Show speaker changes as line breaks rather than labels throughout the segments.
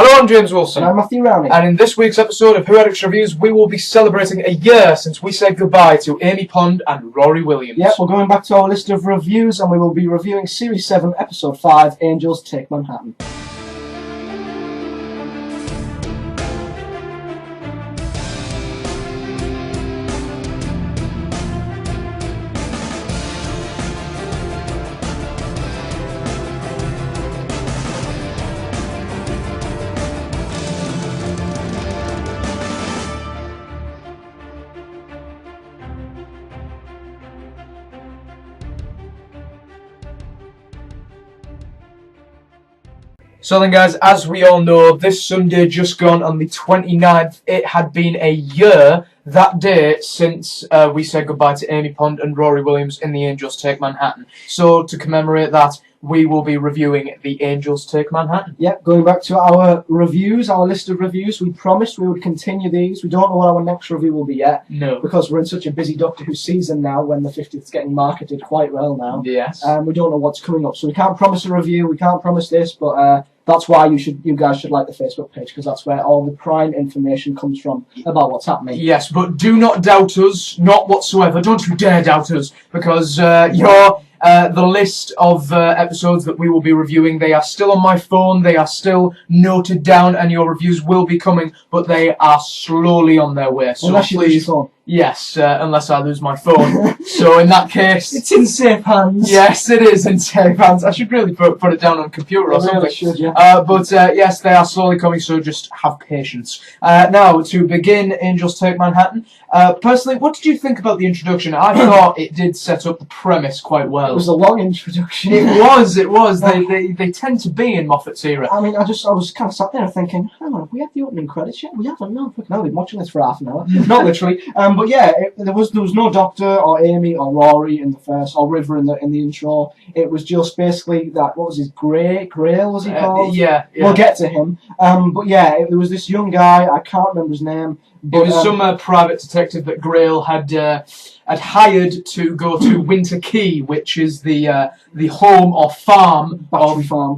Hello, I'm James Wilson.
And I'm Matthew Rowney.
And in this week's episode of Who Addicts Reviews, we will be celebrating a year since we said goodbye to Amy Pond and Rory Williams.
Yep, we're going back to our list of reviews, and we will be reviewing Series 7, Episode 5, Angels Take Manhattan.
So then, guys, as we all know, this Sunday just gone on the 29th, it had been a year that day since we said goodbye to Amy Pond and Rory Williams in The Angels Take Manhattan. So to commemorate that, we will be reviewing The Angels Take Manhattan.
Yep, going back to our reviews, our list of reviews, we promised we would continue these. We don't know what our next review will be yet.
No.
Because we're in such a busy Doctor Who season now, when the 50th is getting marketed quite well now.
Yes.
We don't know what's coming up, so we can't promise a review, we can't promise this, but that's why you guys should like the Facebook page, because that's where all the prime information comes from about what's happening.
Yes, but do not doubt us, not whatsoever. Don't you dare doubt us, because the list of episodes that we will be reviewing, they are still on my phone, they are still noted down, and your reviews will be coming, but they are slowly on their way. So
unless you lose your phone.
Yes, unless I lose my phone. So in that case...
It's in safe hands.
Yes, it is in safe hands. I should really put it down on a computer or something.
Really should, yeah.
But yes, they are slowly coming, so just have patience. Now, to begin Angels Take Manhattan, personally, what did you think about the introduction? I thought it did set up the premise quite well.
It was a long introduction.
It was. They tend to be in Moffat's era.
I mean, I was kind of sat there thinking, hang on, have we had the opening credits yet? We haven't, no. I've been watching this for half an hour. Not literally. But yeah, there was no Doctor or Amy or Rory in the first, or River in the intro. It was just basically that, what was his, Grail was he called?
Yeah.
We'll get to him. But yeah, there was this young guy, I can't remember his name. But,
it was some private detective that Grail had hired to go to Winter Key, which is the home or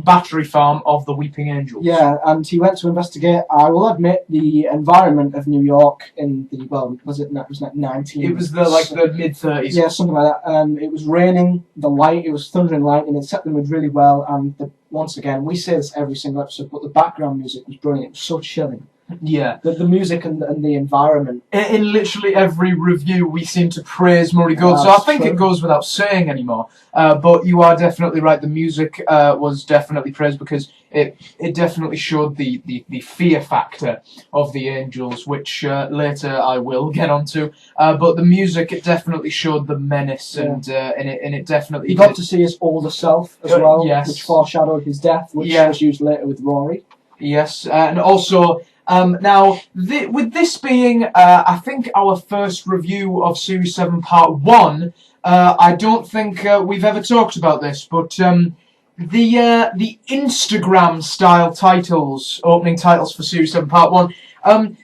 battery farm of the Weeping Angels.
Yeah, and he went to investigate. I will admit the environment of New York in the was it 19?
It was the mid-30s.
Yeah, something like that. It was raining. It was thundering lightning. It set the mood really well. And once again, we say this every single episode, but the background music was brilliant. It was so chilling.
Yeah.
The music and the environment.
In literally every review, we seem to praise Murray Gold, so I think it goes without saying anymore. But you are definitely right, the music was definitely praised, because it definitely showed the fear factor of the Angels, which later I will get onto. But the music, it definitely showed the menace, and it definitely...
You got to see his older self as well,
yes.
Which foreshadowed his death, which was used later with Rory.
Yes, and also... now, with this being, I think, our first review of Series 7 Part 1, I don't think we've ever talked about this, but the Instagram-style titles, opening titles for Series 7 Part 1,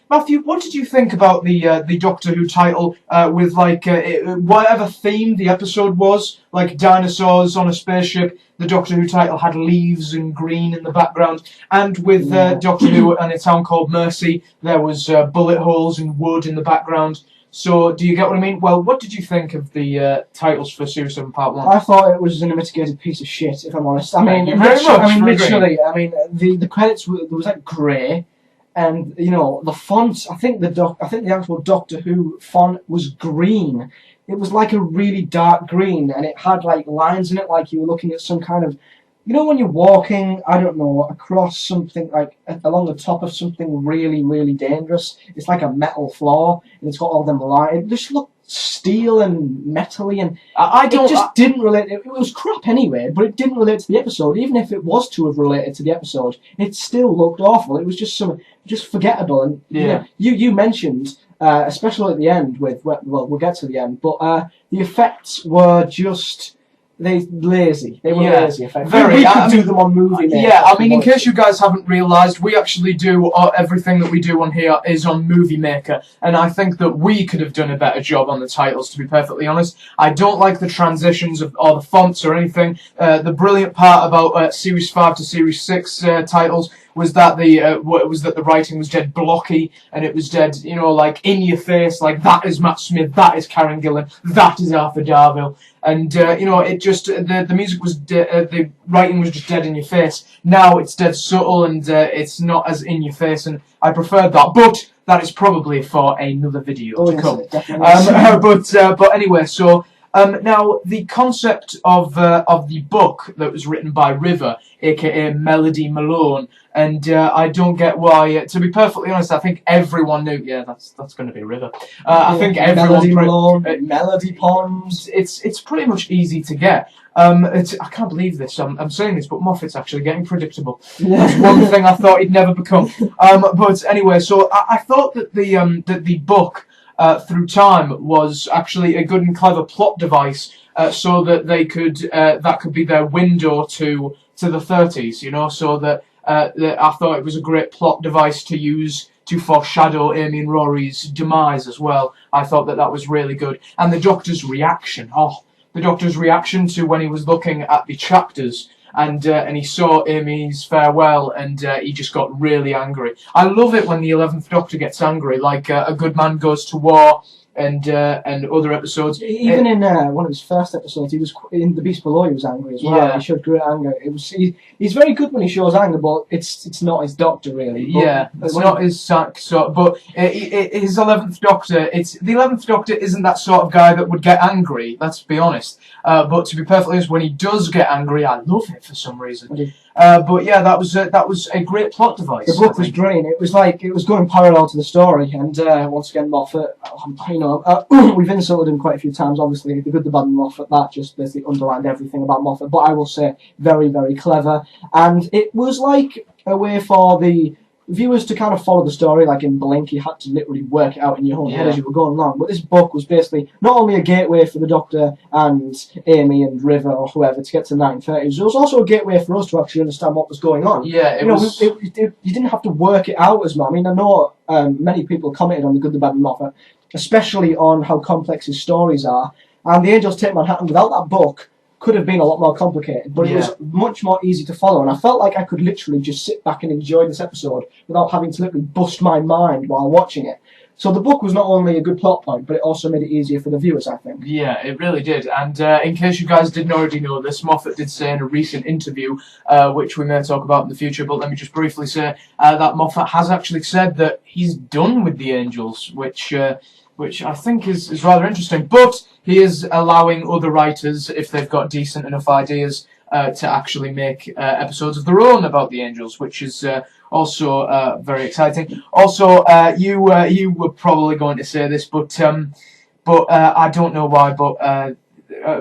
Matthew, what did you think about the Doctor Who title with, whatever theme the episode was, like dinosaurs on a spaceship? The Doctor Who title had leaves and green in the background, and with Doctor Who and A Town Called Mercy, there was bullet holes and wood in the background. So, do you get what I mean? Well, what did you think of the titles for Series 7 Part 1?
I thought it was an unmitigated piece of shit, if I'm honest. I mean,
literally,
the credits there was like grey, and the font. I think the actual Doctor Who font was green. It was like a really dark green, and it had like lines in it, like you were looking at some kind of, when you're walking, I don't know, across something, like along the top of something really, really dangerous. It's like a metal floor, and it's got all them lines. It just looked steel and metally, and it just didn't relate. It was crap anyway, but it didn't relate to the episode. Even if it was to have related to the episode, it still looked awful. It was just forgettable. And you mentioned. Especially at the end we'll get to the end, but the effects were just lazy. They were lazy effects. We could do them on Movie Maker.
Yeah, I mean, in case you guys haven't realised, we actually do everything that we do on here is on Movie Maker, and I think that we could have done a better job on the titles, to be perfectly honest. I don't like the transitions or the fonts or anything. The brilliant part about Series 5 to Series 6 titles was that the writing was dead blocky, and it was dead, like in your face, like that is Matt Smith, that is Karen Gillan, that is Arthur Darvill, and it just the music was the writing was just dead in your face. Now it's dead subtle, and it's not as in your face, and I preferred that, but that is probably for another video to come. But anyway, so. Now, the concept of the book that was written by River, aka Melody Malone, and I don't get why. To be perfectly honest, I think everyone knew. Yeah, that's going to be River. I think everyone.
Melody Malone, Melody Pond.
It's pretty much easy to get. I can't believe this. I'm saying this, but Moffat's actually getting predictable. That's one thing I thought he'd never become. But anyway, so I thought that the book. Through time was actually a good and clever plot device, so that they could that could be their window to the 30s, so that I thought it was a great plot device to use to foreshadow Amy and Rory's demise as well. I thought that was really good, and the Doctor's reaction. The Doctor's reaction to when he was looking at the chapters. And he saw Amy's farewell, and he just got really angry. I love it when the 11th Doctor gets angry, like A Good Man Goes to War, and other episodes.
Even in one of his first episodes, he was in The Beast Below. He was angry as well. Yeah. He showed great anger. He's very good when he shows anger, but it's not his Doctor really.
Yeah, it's not his sack sort. But his 11th Doctor, the 11th Doctor isn't that sort of guy that would get angry. Let's be honest. But to be perfectly honest, when he does get angry, I love it for some reason. But yeah, that was a great plot device.
The book was great. It was going parallel to the story, and once again, Moffat, we've insulted him quite a few times. Obviously, The Good, the Bad, and Moffat. That just basically underlined everything about Moffat. But I will say, very, very clever, and it was like a way for the viewers to kind of follow the story. Like in Blink, you had to literally work it out in your own head as you were going along. But this book was basically not only a gateway for the Doctor and Amy and River or whoever to get to the 1930s, it was also a gateway for us to actually understand what was going on.
Yeah,
you didn't have to work it out as much. I mean, I know many people commented on The Good, the Bad, and Moffat, especially on how complex his stories are. And The Angels Take Manhattan, without that book, could have been a lot more complicated, but it was much more easy to follow, and I felt like I could literally just sit back and enjoy this episode without having to literally bust my mind while watching it. So the book was not only a good plot point, but it also made it easier for the viewers, I think.
Yeah, it really did. And in case you guys didn't already know this, Moffat did say in a recent interview, which we may talk about in the future, but let me just briefly say that Moffat has actually said that he's done with the Angels, which I think is rather interesting. But he is allowing other writers, if they've got decent enough ideas, to actually make episodes of their own about the Angels, which is also very exciting. Also, you were probably going to say this, but I don't know why, but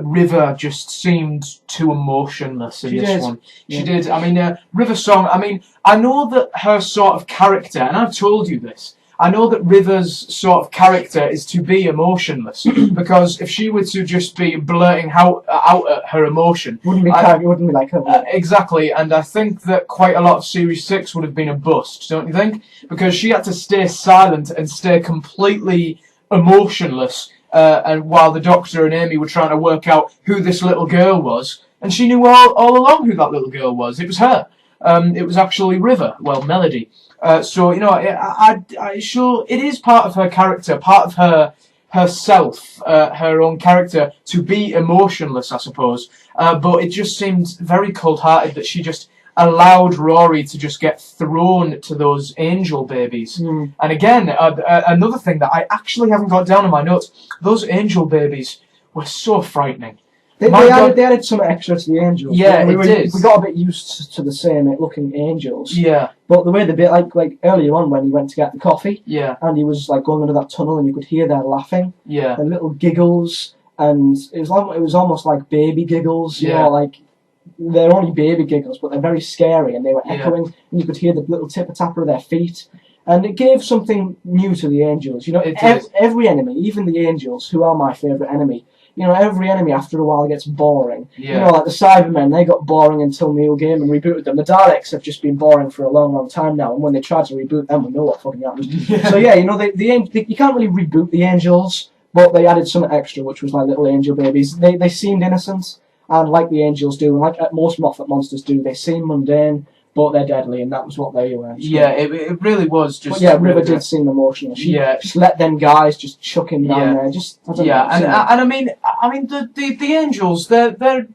River just seemed too emotionless in this one. She did. I mean, River Song, I mean, I know that her sort of character, and I've told you this, I know that River's sort of character is to be emotionless, because if she were to just be blurting out at her emotion...
Wouldn't be like her.
Exactly, and I think that quite a lot of Series 6 would have been a bust, don't you think? Because she had to stay silent and stay completely emotionless, and while the Doctor and Amy were trying to work out who this little girl was, and she knew all along who that little girl was. It was her. It was actually River, well, Melody. So, I sure it is part of her character, part of herself, her own character, to be emotionless, I suppose. But it just seemed very cold-hearted that she just allowed Rory to just get thrown to those angel babies. And again, another thing that I actually haven't got down in my notes, those angel babies were so frightening.
They added some extra to the angels.
Yeah,
we
did.
We got a bit used to the same looking angels.
Yeah.
But the way they bit, like earlier on when he went to get the coffee, and he was like going under that tunnel, and you could hear their laughing, and little giggles, and it was almost like baby giggles. You know, like they're only baby giggles, but they're very scary, and they were echoing, and you could hear the little tipper-tapper of their feet. And it gave something new to the angels. You know, every enemy, even the angels, who are my favourite enemy, you know, every enemy after a while gets boring. You know, like the Cybermen, they got boring until Neil Gaiman rebooted them. The Daleks have just been boring for a long, long time now, and when they tried to reboot them, we know what fucking happened. So yeah, you know, you can't really reboot the angels, but they added some extra, which was like little angel babies. They seemed innocent, and like the angels do, and like most Moffat monsters do, they seem mundane, but they're deadly, and that was what they were.
Yeah, it really was just.
But yeah, River
really
did seem emotional. She
Yeah.
just let them guys just chuck him down there. Just I don't know.
and I mean the angels, they're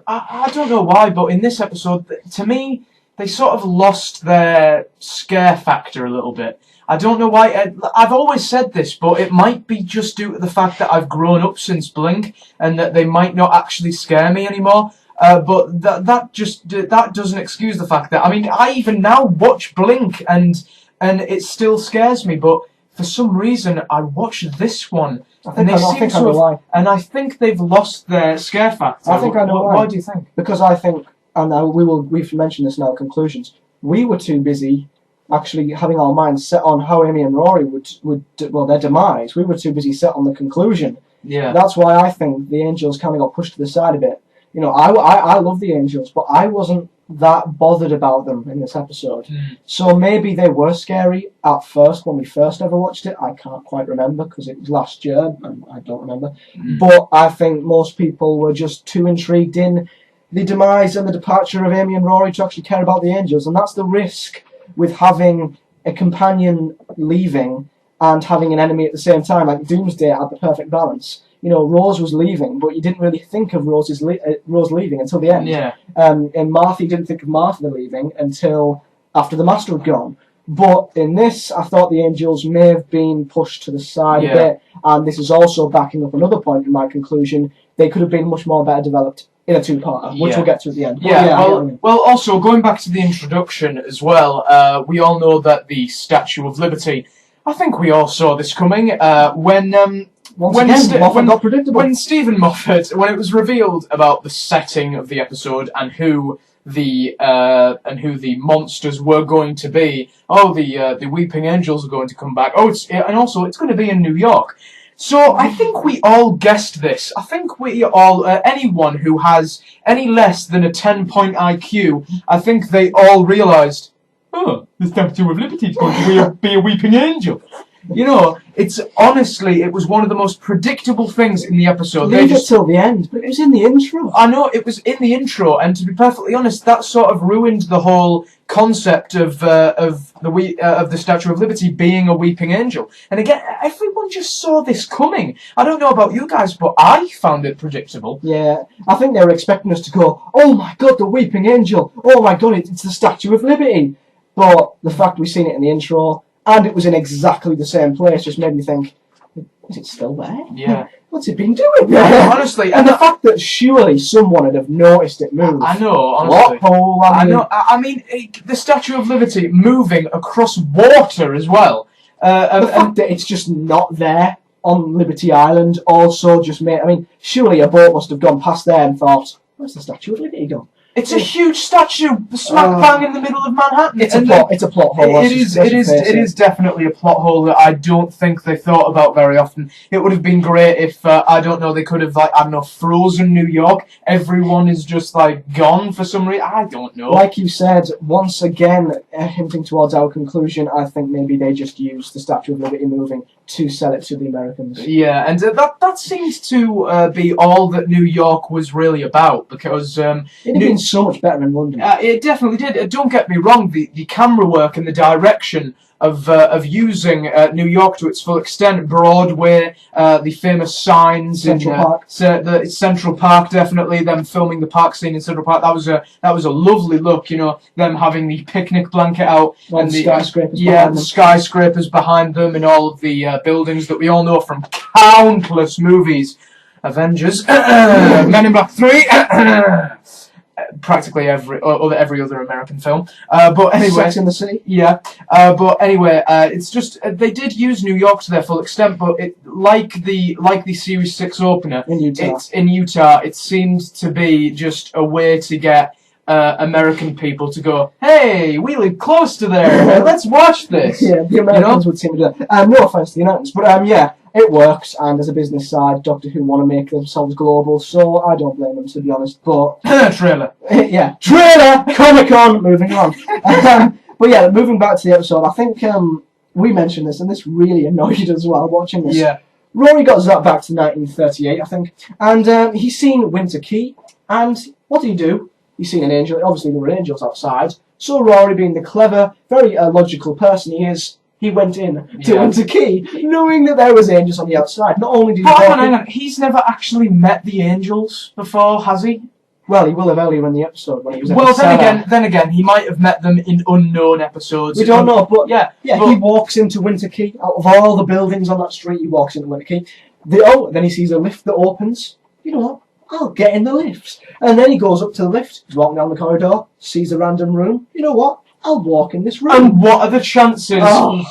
I don't know why, but in this episode, to me, they sort of lost their scare factor a little bit. I don't know why. I've always said this, but it might be just due to the fact that I've grown up since Blink, and that they might not actually scare me anymore. But that doesn't excuse the fact that, I mean, I even now watch Blink and it still scares me. But for some reason, I watch this one, and I think they've lost their scare factor.
I think I know why.
Why do you think?
Because I think, and we've mentioned this in our conclusions. We were too busy actually having our minds set on how Amy and Rory would their demise. We were too busy set on the conclusion.
Yeah.
That's why I think the Angels kind of got pushed to the side a bit. You know, I love the Angels, but I wasn't that bothered about them in this episode. So maybe they were scary at first when we first ever watched it. I can't quite remember because it was last year and I don't remember. But I think most people were just too intrigued in the demise and the departure of Amy and Rory to actually care about the Angels, and that's the risk with having a companion leaving and having an enemy at the same time. Like Doomsday had the perfect balance. You know, Rose was leaving, but you didn't really think of Rose leaving until the end.
Yeah.
And Martha, you didn't think of Martha leaving until after the Master had gone. But in this, I thought the Angels may have been pushed to the side a bit, and this is also backing up another point in my conclusion. They could have been much more better developed in a two-parter, which we'll get to at the end.
Well, also, going back to the introduction as well, we all know that the Statue of Liberty, I think we all saw this coming, when Stephen Moffat, when it was revealed about the setting of the episode and who the monsters were going to be. Oh, the Weeping Angels are going to come back. Oh, it's going to be in New York. So I think we all guessed this. I think we all, anyone who has any less than a 10-point IQ, I think they all realised, oh, the Statue of Liberty is going to be a Weeping Angel. You know, it was one of the most predictable things in the episode.
Leave it till the end, but it was in the intro.
I know, it was in the intro, and to be perfectly honest, that sort of ruined the whole concept of the Statue of Liberty being a weeping angel. And again, everyone just saw this coming. I don't know about you guys, but I found it predictable.
Yeah, I think they were expecting us to go, oh my god, the weeping angel! Oh my god, it's the Statue of Liberty! But the fact we've seen it in the intro, and it was in exactly the same place, just made me think, is it still there?
Yeah.
What's it been doing?
Honestly,
and the fact that surely someone would have noticed it move.
I know, honestly.
Plot hole, I mean.
I mean, the Statue of Liberty moving across water as well.
The fact that it's just not there on Liberty Island also just made... I mean, surely a boat must have gone past there and thought, where's the Statue of Liberty gone?
It's a huge statue, smack bang in the middle of Manhattan.
It's a plot hole.
It is definitely a plot hole that I don't think they thought about very often. It would have been great if I don't know, they could have frozen New York. Everyone is just gone for some reason. I don't know.
Like you said, once again hinting towards our conclusion, I think maybe they just used the Statue of Liberty moving to sell it to the Americans.
Yeah, and that seems to be all that New York was really about, because
it'd have been so much better in London.
It definitely did. Don't get me wrong. The camera work and the direction of using New York to its full extent, Broadway, the famous signs
Central
in
Park.
The Central Park, definitely them filming the park scene in Central Park. That was a lovely look. You know, them having the picnic blanket out
and the skyscrapers.
The skyscrapers behind them, and all of the buildings that we all know from countless movies. Avengers, Men in Black 3. Practically every other American film, but anyway,
Sex in the City.
Yeah, but anyway, it's just they did use New York to their full extent, but like the Series 6 opener
in Utah.
It's in Utah. It seemed to be just a way to get American people to go, hey, we live close to there. Let's watch this.
Yeah, the Americans would seem to do that. No offense to the Americans, but yeah. It works, and as a business side, Doctor Who want to make themselves global, so I don't blame them, to be honest, but...
Trailer.
Yeah. Trailer! Comic-Con! Moving on. But yeah, moving back to the episode, I think we mentioned this, and this really annoyed us while watching this.
Yeah.
Rory got zapped back to 1938, I think, and he's seen Winter Key, and what did he do? He's seen an angel. Obviously, there were angels outside, So Rory, being the clever, very logical person he is, he went in to Winter Key, knowing that there was angels on the outside. Not only did he
hang on. He's never actually met the angels before, has he?
Well, he will have earlier in the episode when he was.
Well, then again, he might have met them in unknown episodes.
We don't know, but
yeah,
he walks into Winter Key. Out of all the buildings on that street, he walks into Winter Key. Then he sees a lift that opens. You know what? I'll get in the lift. And then he goes up to the lift. He's walking down the corridor, sees a random room. You know what? I'll walk in this room.
And what are the chances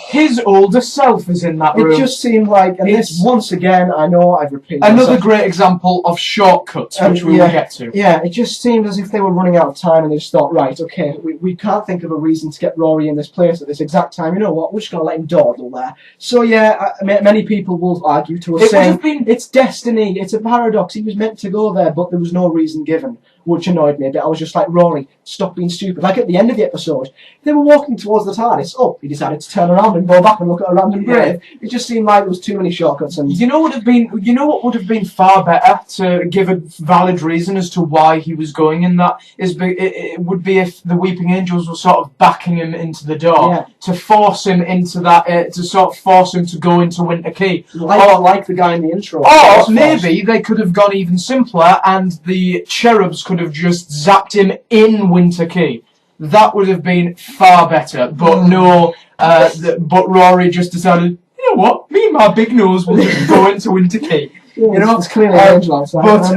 his older self is in that room?
It just seemed like, and this, once again, I know I've repeated
another great example of shortcuts, which we will get to.
Yeah, it just seemed as if they were running out of time and they just thought, right, okay, we can't think of a reason to get Rory in this place at this exact time. You know what? We're just going to let him dawdle there. So yeah, many people will argue to us saying, it's destiny, it's a paradox, he was meant to go there, but there was no reason given, which annoyed me a bit. I was just like, Rory, stop being stupid. Like at the end of the episode, they were walking towards the TARDIS. Oh, he decided to turn around and go back and look at a random grave. It just seemed like there was too many shortcuts. And
you know what would have been far better to give a valid reason as to why he was going in that it would be if the Weeping Angels were sort of backing him into the door to force him into that to sort of force him to go into Winter Key,
like the guy in the intro.
Or maybe they could have gone even simpler and the cherubs could have just zapped him in Winter Key. That would have been far better, but no. But Rory just decided, you know what? Me and my big nose will just go into Winter Key.
You know, it's clearly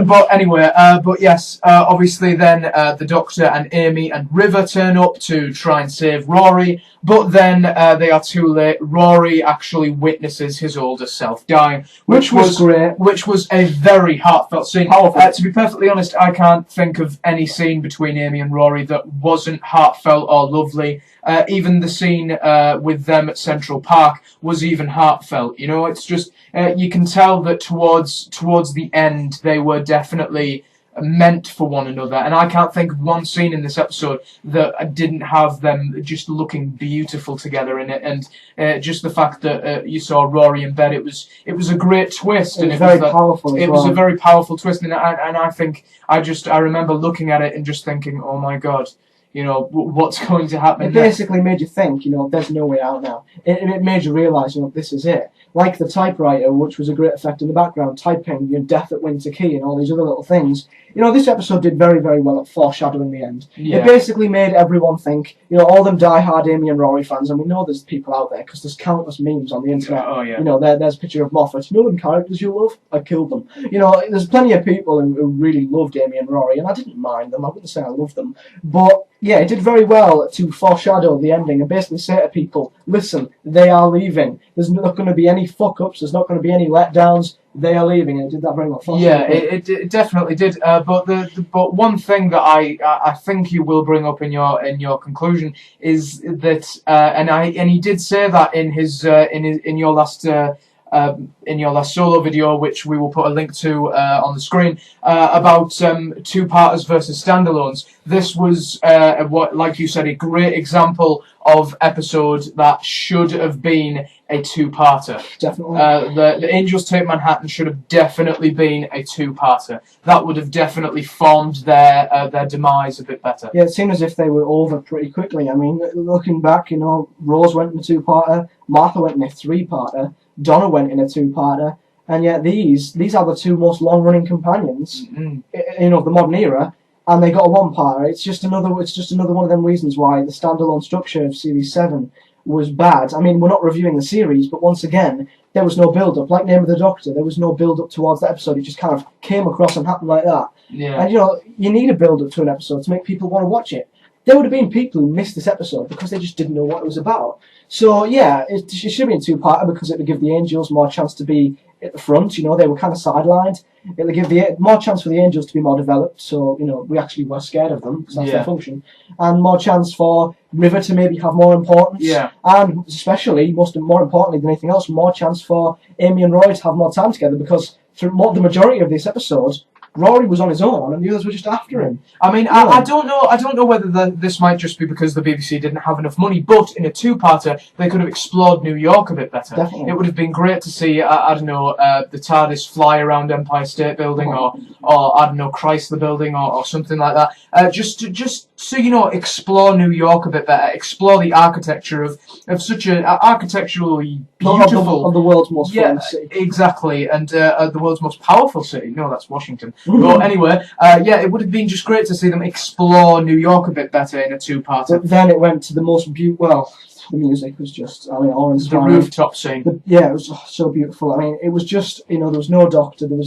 but anyway, but yes, obviously then the Doctor and Amy and River turn up to try and save Rory, but then they are too late. Rory actually witnesses his older self dying, which was
great.
Which was a very heartfelt scene. To be perfectly honest, I can't think of any scene between Amy and Rory that wasn't heartfelt or lovely. Even the scene with them at Central Park was even heartfelt. You know, it's just you can tell that towards the end they were definitely meant for one another, and I can't think of one scene in this episode that didn't have them just looking beautiful together in it, and just the fact that you saw Rory in bed, it was a great twist, and it was very powerful. It was a very powerful twist, and I think I remember looking at it and just thinking, oh my god. You know, what's going to happen
It basically made you think, you know, there's no way out now. It made you realise, you know, this is it. Like the typewriter, which was a great effect in the background, typing, you know, Death at Winter Key and all these other little things. You know, this episode did very, very well at foreshadowing the end. Yeah. It basically made everyone think, you know, all them die-hard Amy and Rory fans, and we know there's people out there, because there's countless memes on the internet.
Oh, yeah.
You know, there's a picture of Moffat. You know them characters you love? I killed them. You know, there's plenty of people who really loved Amy and Rory, and I didn't mind them. I wouldn't say I loved them. But yeah, it did very well to foreshadow the ending and basically say to people, listen, they are leaving. There's not going to be any fuck-ups. There's not going to be any letdowns. They are leaving, and it did that very well.
Yeah, it definitely did. But one thing that I think you will bring up in your conclusion is that and he did say that in your last solo video, which we will put a link to on the screen, about two-parters versus standalones. This was, like you said, a great example of episode that should have been a two-parter.
Definitely.
The Angels Take Manhattan should have definitely been a two-parter. That would have definitely formed their demise a bit better.
Yeah, it seemed as if they were over pretty quickly. I mean, looking back, you know, Rose went in a two-parter, Martha went in a three-parter, Donna went in a two-parter, and yet these are the two most long-running companions, you know, of the modern era, and they got a one-parter. It's just another one of them reasons why the standalone structure of Series 7 was bad. I mean, we're not reviewing the series, but once again, there was no build-up. Like Name of the Doctor, there was no build-up towards the episode. It just kind of came across and happened like that.
Yeah.
And, you know, you need a build-up to an episode to make people want to watch it. There would have been people who missed this episode because they just didn't know what it was about. So, yeah, it should be a two-parter because it would give the Angels more chance to be at the front. You know, they were kind of sidelined. It would give more chance for the Angels to be more developed, so, you know, we actually were scared of them because that's their function. And more chance for River to maybe have more importance.
Yeah.
And especially, more importantly than anything else, more chance for Amy and Roy to have more time together because through the majority of this episode, Rory was on his own, and the others were just after him.
I mean, I don't know whether this might just be because the BBC didn't have enough money, but in a two-parter, they could have explored New York a bit better.
Definitely.
It would have been great to see, I don't know, the TARDIS fly around Empire State Building, or I don't know, Chrysler Building, or something like that. Just so, you know, explore New York a bit better, explore the architecture of such an architecturally beautiful...
Of the world's most famous city.
Exactly, and the world's most powerful city. No, that's Washington. But anyway, it would have been just great to see them explore New York a bit better in a two-parter.
But then it went to the most beautiful... Well, the music was just, I mean, awe-inspiring.
The rooftop scene.
It was so beautiful. I mean, it was just, you know, there was no doctor. There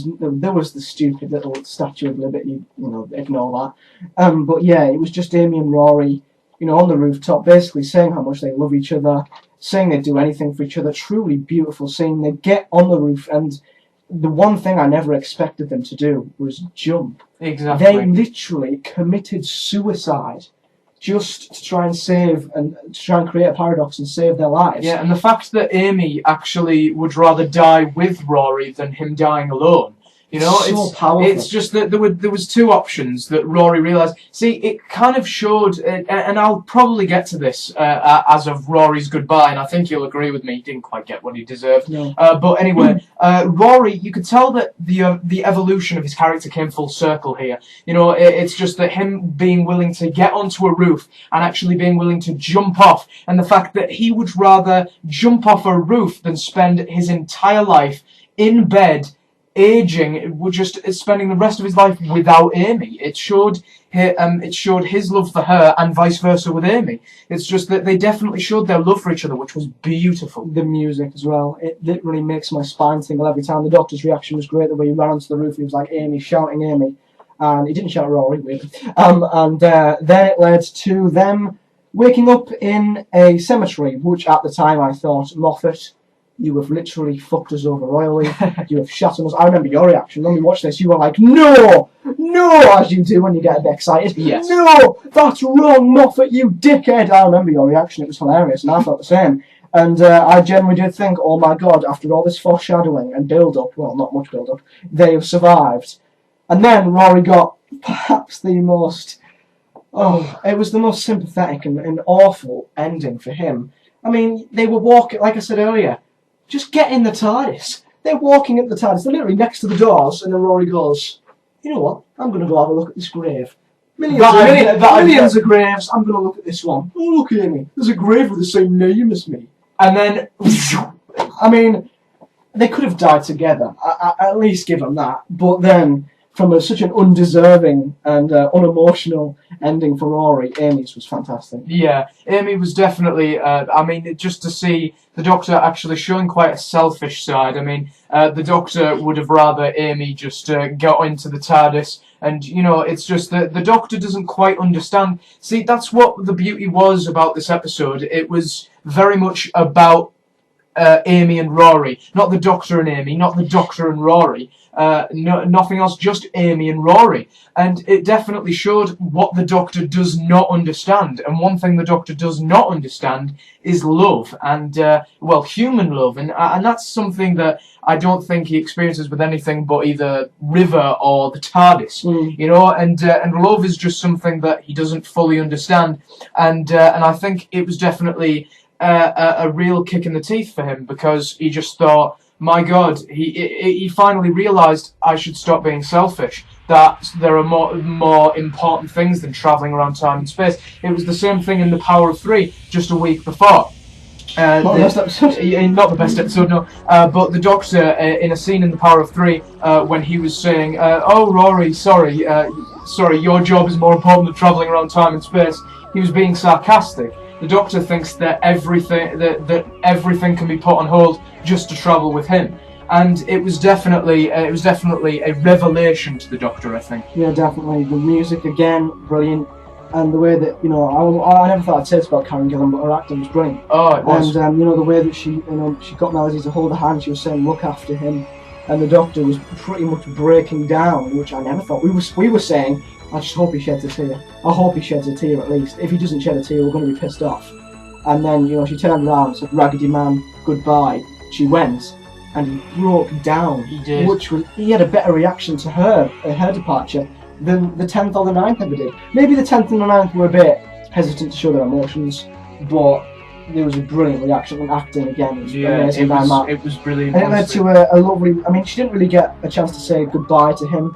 was the stupid little Statue of Liberty. You know, ignore that. But yeah, it was just Amy and Rory, you know, on the rooftop, basically saying how much they love each other, saying they'd do anything for each other. Truly beautiful scene. They get on the roof, and the one thing I never expected them to do was jump.
Exactly.
They literally committed suicide just to try and create a paradox and save their lives.
Yeah, and the fact that Amy actually would rather die with Rory than him dying alone. You know,
so powerful.
It's just that there was two options that Rory realised. See, it kind of showed, and I'll probably get to this as of Rory's goodbye, and I think you'll agree with me, he didn't quite get what he deserved.
No.
But anyway, Rory, you could tell that the evolution of his character came full circle here. You know, it's just that him being willing to get onto a roof and actually being willing to jump off, and the fact that he would rather jump off a roof than spend his entire life in bed aging, just spending the rest of his life without Amy. It showed his love for her, and vice versa with Amy. It's just that they definitely showed their love for each other, which was beautiful.
The music as well, it literally makes my spine tingle every time. The doctor's reaction was great, the way he ran onto the roof, he was like Amy, shouting Amy, and he didn't shout Rory, really. And then it led to them waking up in a cemetery, which at the time I thought, Moffat, you have literally fucked us over royally. You have shat on us. I remember your reaction. When we watched this, you were like, no! No! As you do when you get a bit excited.
Yes.
No! That's wrong, Moffat, you dickhead! I remember your reaction. It was hilarious, and I felt the same. And I genuinely did think, oh my god, after all this foreshadowing and build-up, well, not much build-up, they have survived. And then Rory got perhaps the most... Oh, it was the most sympathetic and awful ending for him. I mean, they were walking, like I said earlier, just get in the TARDIS. They're walking at the TARDIS. They're literally next to the doors, and then Rory goes, you know what? I'm going to go have a look at this grave. Millions of graves. I'm going to look at this one. Oh, look at me. There's a grave with the same name as me. And then, I mean, they could have died together. I at least give them that. But then, from such an undeserving and unemotional ending for Rory, Amy's was fantastic.
Yeah, Amy was definitely, I mean, just to see the Doctor actually showing quite a selfish side. I mean, the Doctor would have rather Amy just got into the TARDIS, and, you know, it's just that the Doctor doesn't quite understand. See, that's what the beauty was about this episode. It was very much about Amy and Rory, not the Doctor and Amy, not the Doctor and Rory, nothing else, just Amy and Rory. And it definitely showed what the Doctor does not understand. And one thing the Doctor does not understand is love, and well, human love, and that's something that I don't think he experiences with anything but either River or the TARDIS. You know, and love is just something that he doesn't fully understand, and I think it was definitely a real kick in the teeth for him, because he just thought, my God, he finally realised, I should stop being selfish, that there are more important things than travelling around time and space. It was the same thing in The Power of Three, just a week before. Not the best episode, no. But the Doctor, in a scene in The Power of Three, when he was saying, oh, Rory, sorry, your job is more important than travelling around time and space, he was being sarcastic. The Doctor thinks that everything can be put on hold just to travel with him, and it was definitely a revelation to the Doctor, I think.
Yeah, definitely. The music again, brilliant, and the way that, you know, I never thought I'd say this about Karen Gillan, but her acting was brilliant.
Oh, it was.
And you know, the way that she got Melody to hold her hand, she was saying, "Look after him," and the Doctor was pretty much breaking down, which I never thought. We were saying, I just hope he sheds a tear. I hope he sheds a tear at least. If he doesn't shed a tear, we're going to be pissed off. And then, you know, she turned around and said, Raggedy Man, goodbye. She went. and he broke down.
He did.
He had a better reaction to her departure than the 10th or the 9th ever did. Maybe the 10th and the 9th were a bit hesitant to show their emotions, but there was a brilliant reaction and acting again. It was amazing by Matt.
It was brilliant.
And it led to a lovely. I mean, she didn't really get a chance to say goodbye to him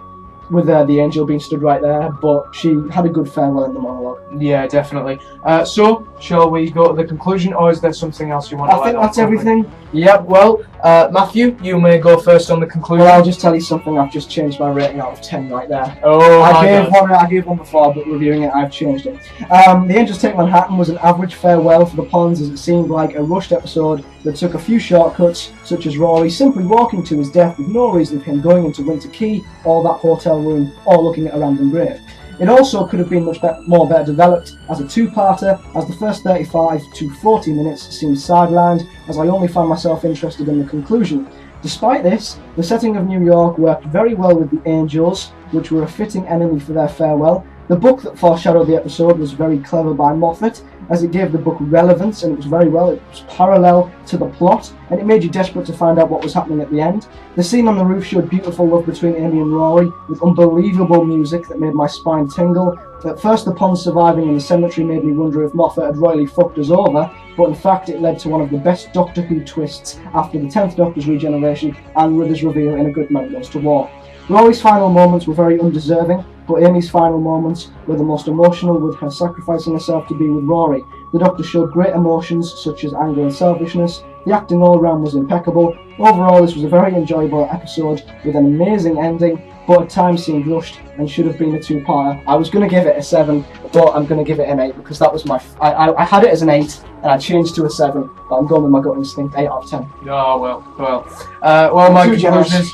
with the angel being stood right there, but she had a good farewell in the monologue.
Yeah, definitely. So, shall we go to the conclusion, or is there something else you want to add?
I think that's everything.
Yep, well, Matthew, you may go first on the conclusion.
Well, I'll just tell you something. I've just changed my rating out of 10 right there.
Oh,
I gave one before, but reviewing it, I've changed it. The Angels Take Manhattan was an average farewell for the Ponds, as it seemed like a rushed episode that took a few shortcuts, such as Rory simply walking to his death with no reason for him going into Winter Key or that hotel room or looking at a random grave. It also could have been much more better developed as a two-parter, as the first 35 to 40 minutes seemed sidelined, as I only found myself interested in the conclusion. Despite this, the setting of New York worked very well with the Angels, which were a fitting enemy for their farewell. The book that foreshadowed the episode was very clever by Moffat, as it gave the book relevance, and it was very well. It was parallel to the plot, and it made you desperate to find out what was happening at the end. The scene on the roof showed beautiful love between Amy and Rory, with unbelievable music that made my spine tingle. At first, the Ponds surviving in the cemetery made me wonder if Moffat had royally fucked us over, but in fact it led to one of the best Doctor Who twists after the 10th Doctor's regeneration and Wither's reveal in A Good Man Goes to War. Rory's final moments were very undeserving, but Amy's final moments were the most emotional, with her sacrificing herself to be with Rory. The Doctor showed great emotions such as anger and selfishness. The acting all around was impeccable. Overall, this was a very enjoyable episode with an amazing ending, but at times seemed rushed and should have been a two-parter. I was going to give it a 7, but I'm going to give it an 8 because that was my... I had it as an 8 and I changed to a 7, but I'm going with my gut instinct, 8 out of 10.
Oh, well, my conclusion is,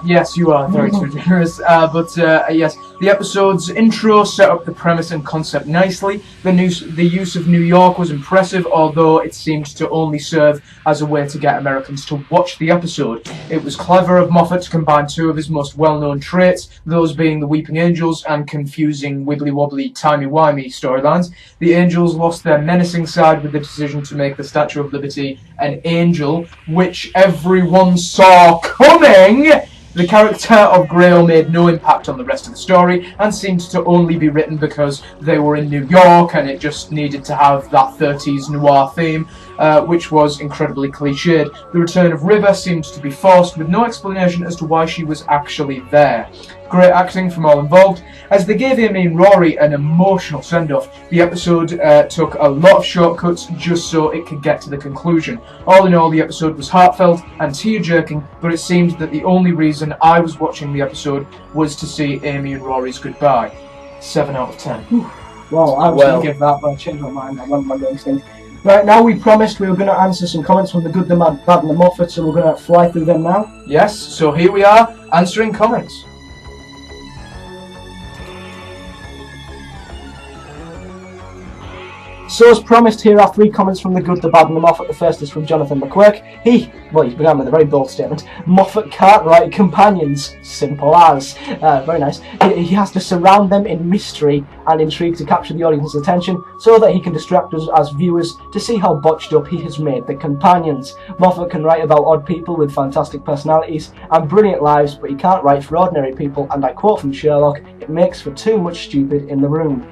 yes, you are very too generous, but yes, the episode's intro set up the premise and concept nicely. The use of New York was impressive, although it seemed to only serve as a way to get Americans to watch the episode. It was clever of Moffat to combine two of his most well-known traits, those being the Weeping Angels and confusing wibbly-wobbly timey-wimey storylines. The Angels lost their menacing side with the decision to make the Statue of Liberty an angel, which everyone saw coming. The character of Grail made no impact on the rest of the story and seemed to only be written because they were in New York and it just needed to have that 30s noir theme, which was incredibly cliched. The return of River seemed to be forced with no explanation as to why she was actually there. Great acting from all involved. As they gave Amy and Rory an emotional send-off, the episode took a lot of shortcuts just so it could get to the conclusion. All in all, the episode was heartfelt and tear-jerking, but it seemed that the only reason I was watching the episode was to see Amy and Rory's goodbye. 7 out of 10.
Well, I was going to give that, but I changed my mind. I went with my instinct. Right, now we promised we were going to answer some comments from the Good, the Bad and the Moffat, so we're going to fly through them now.
Yes, so here we are, answering comments.
So as promised, here are 3 comments from the Good, the Bad and the Moffat. The first is from Jonathan McQuirk. He began with a very bold statement. Moffat can't write companions. Simple as. Very nice. He has to surround them in mystery and intrigue to capture the audience's attention so that he can distract us as viewers to see how botched up he has made the companions. Moffat can write about odd people with fantastic personalities and brilliant lives, but he can't write for ordinary people, and I quote from Sherlock, "It makes for too much stupid in the room."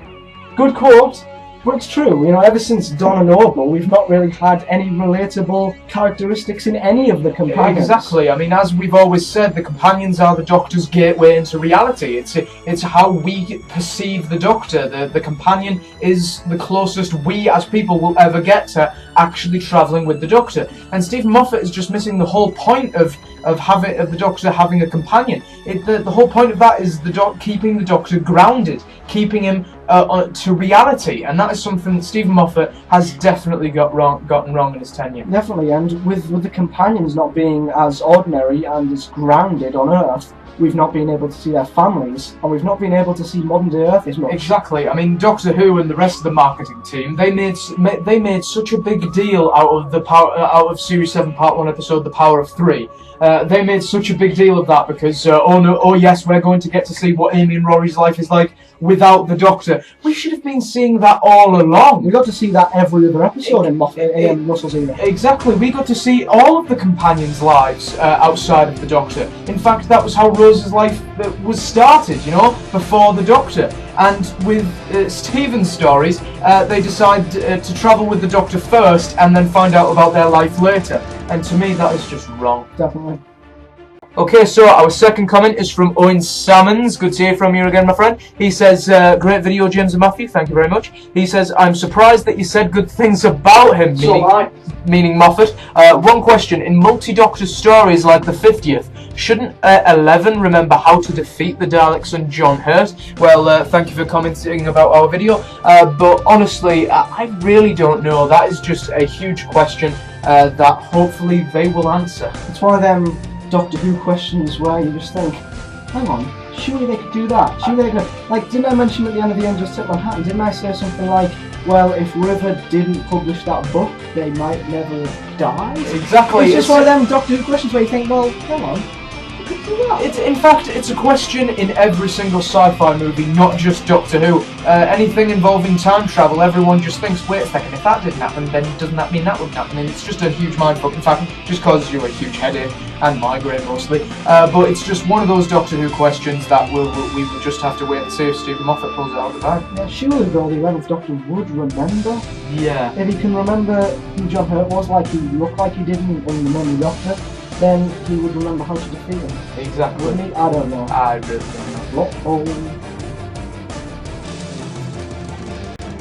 Good quote. But it's true, ever since Dawn and Noble, we've not really had any relatable characteristics in any of the companions.
Exactly. I mean, as we've always said, the companions are the Doctor's gateway into reality. It's how we perceive the Doctor. The companion is the closest we as people will ever get to actually travelling with the Doctor. And Stephen Moffat is just missing the whole point of the Doctor having a companion. The whole point of that is keeping the Doctor grounded, keeping him to reality, and that is something that Stephen Moffat has definitely gotten wrong in his tenure.
Definitely, and with the companions not being as ordinary and as grounded on Earth, we've not been able to see their families, and we've not been able to see modern day Earth as much.
Exactly. I mean, Doctor Who and the rest of the marketing team, they made such a big deal out of Series 7 Part 1 episode, The Power of Three. they made such a big deal of that because, oh no, oh yes, we're going to get to see what Amy and Rory's life is like without the Doctor. We should have been seeing that all along.
We got to see that every other episode in Russell's era.
Exactly, we got to see all of the companions' lives outside of the Doctor. In fact, that was how Rose's life was started, you know, before the Doctor. And with Stephen's stories, they decide to travel with the Doctor first and then find out about their life later. And to me, that is just wrong.
Definitely.
Okay, so our second comment is from Owen Salmons. Good to hear from you again, my friend. He says, great video, James and Matthew. Thank you very much. He says, I'm surprised that you said good things about him, meaning Moffat. One question, in multi-Doctor stories like the 50th, shouldn't 11 remember how to defeat the Daleks and John Hurt? Well, thank you for commenting about our video, but honestly, I really don't know. That is just a huge question that hopefully they will answer.
It's one of them Doctor Who questions where you just think, hang on, surely they could do that. Surely they could. Like, didn't I mention at the end of the Angels Tip Manhattan? Didn't I say something like, well, if River didn't publish that book, they might never die?
Exactly.
It's just one of them Doctor Who questions where you think, well, hang on.
In fact, it's a question in every single sci-fi movie, not just Doctor Who. Anything involving time travel, everyone just thinks, wait a second, if that didn't happen, then doesn't that mean that wouldn't happen? And it's just a huge mindfuck. In fact, just causes you a huge headache and migraine mostly. But it's just one of those Doctor Who questions that we will just have to wait and see if Stephen Moffat pulls it out of the bag.
Yeah, surely though the 11th Doctor would remember.
Yeah.
If he can remember who John Hurt was, like he looked like he did in the Memory Doctor, then he would remember how to defeat him.
Exactly.
Wouldn't he? I don't know.
I really don't know.
Uh-oh.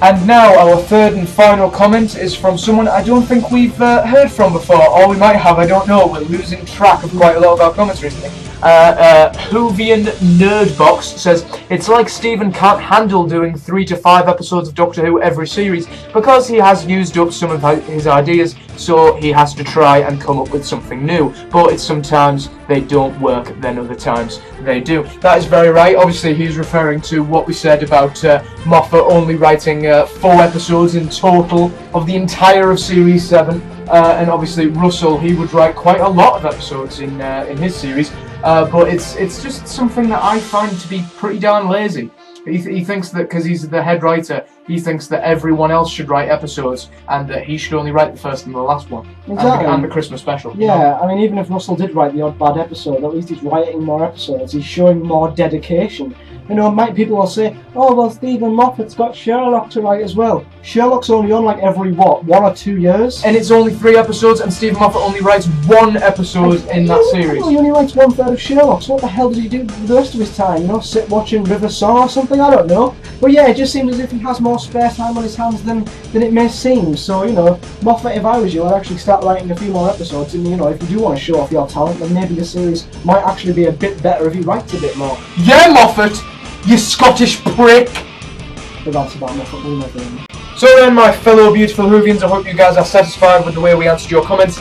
And now our third and final comment is from someone I don't think we've heard from before, or we might have, I don't know. We're losing track of quite a lot of our comments recently. Whovian Nerdbox says, it's like Stephen can't handle doing 3 to 5 episodes of Doctor Who every series because he has used up some of his ideas, so he has to try and come up with something new. But it's sometimes they don't work, then other times they do. That is very right. Obviously he's referring to what we said about Moffat only writing 4 episodes in total of the entire of Series 7. And obviously Russell, he would write quite a lot of episodes in his series. But it's just something that I find to be pretty darn lazy. He thinks that because he's the head writer, he thinks that everyone else should write episodes and that he should only write the first and the last one.
Exactly.
And the Christmas special.
Yeah, I mean, even if Russell did write the odd bad episode, at least he's writing more episodes, he's showing more dedication. You know, people will say, oh, well, Stephen Moffat's got Sherlock to write as well. Sherlock's only on like every, 1 or 2 years?
And it's only 3 episodes, and Stephen Moffat only writes 1 episode in that series.
He only writes 1/3 of Sherlock, so what the hell does he do the rest of his time? You know, sit watching River Song or something? I don't know. But yeah, it just seems as if he has more spare time on his hands than it may seem. So, you know, Moffat, if I was you, I'd actually start writing a few more episodes. And, you know, if you do want to show off your talent, then maybe the series might actually be a bit better if he writes a bit more.
Yeah, Moffat! You Scottish prick!
But that's about Moffat, we'll never know.
So then, my fellow beautiful Whovians, I hope you guys are satisfied with the way we answered your comments.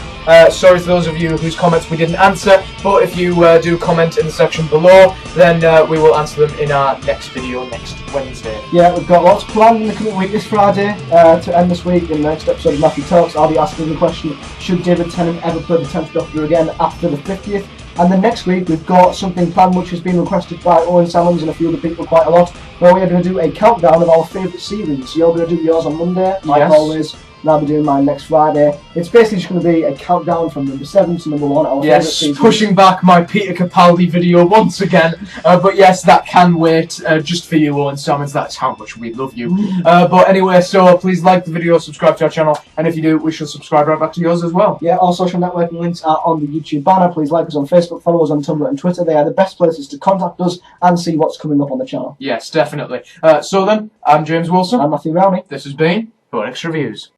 Sorry to those of you whose comments we didn't answer, but if you do comment in the section below, then we will answer them in our next video next Wednesday.
Yeah, we've got lots planned in the coming week this Friday to end this week. In the next episode of Matthew Talks, I'll be asking the question, should David Tennant ever play the 10th Doctor again after the 50th? And then next week we've got something planned which has been requested by Owen Salmons and a few other people quite a lot, where we are going to do a countdown of our favourite series. So you're going to do yours on Monday, like always, and I'll be doing mine next Friday. It's basically just going to be a countdown from number 7 to number 1, our favourite series.
Pushing back my Peter Capaldi video once again. But yes, that can wait just for you, Owen Salmons. That's how much we love you. But anyway, so please like the video, subscribe to our channel, and if you do, we shall subscribe right back to yours as well.
Yeah, all social networking links are on the YouTube banner. Please like us on Facebook, follow us on Tumblr and Twitter. They are the best places to contact us and see what's coming up on the channel.
Yes, definitely. So then, I'm James Wilson.
I'm Matthew Rowney.
This has been Who Addicts Reviews.